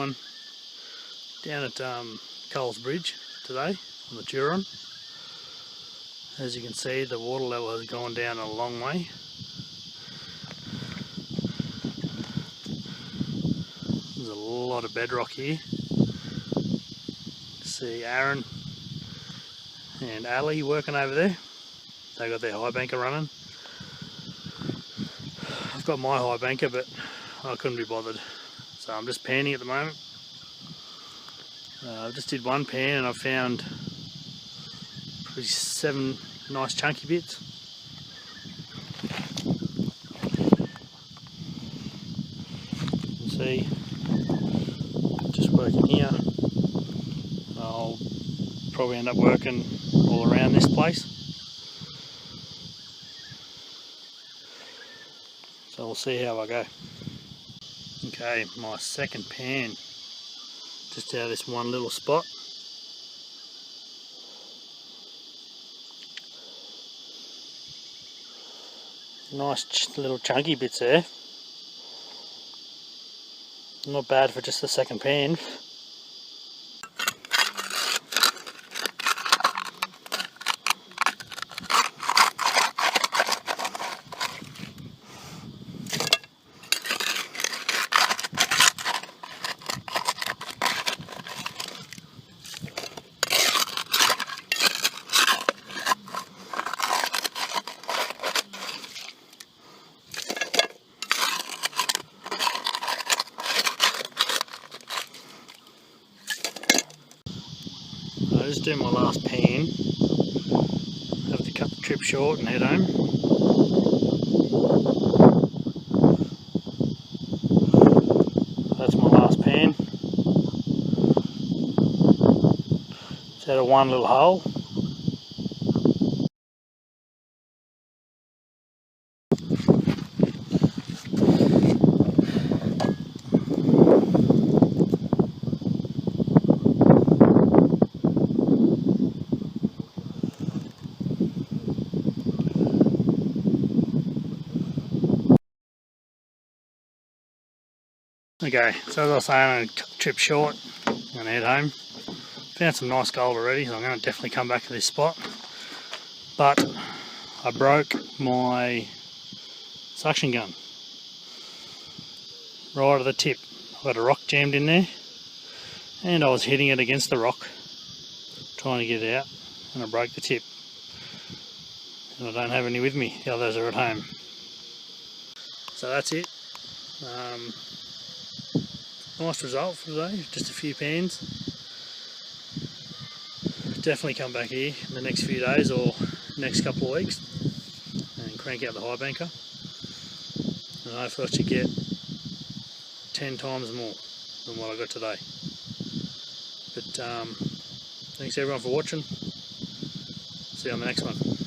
Down at Coles Bridge today on the Turon. As you can see, the water level has gone down a long way. There's a lot of bedrock here. See Aaron and Ali working over there. They got their high banker running. I've got my high banker, but I couldn't be bothered, so I'm just panning at the moment. I just did one pan and I found probably 7 nice chunky bits. You can see, just working here. I'll probably end up working all around this place. So we'll see how I go. Okay, my second pan, just out of this one little spot. Nice little chunky bits there. Not bad for just the second pan. I'll just do my last pan. Have to cut the trip short and head home. That's my last pan. It's out of one little hole. Okay, so as I was saying, I'm going to cut the trip short. I'm going to head home. Found some nice gold already, so I'm going to definitely come back to this spot. But I broke my suction gun right at the tip. I got a rock jammed in there, and I was hitting it against the rock, trying to get it out, and I broke the tip. And I don't have any with me. The others are at home. So that's it. Nice result for today, just a few pans. Definitely come back here in the next few days or next couple of weeks and crank out the high banker. And hopefully I should get 10 times more than what I got today. But thanks everyone for watching. See you on the next one.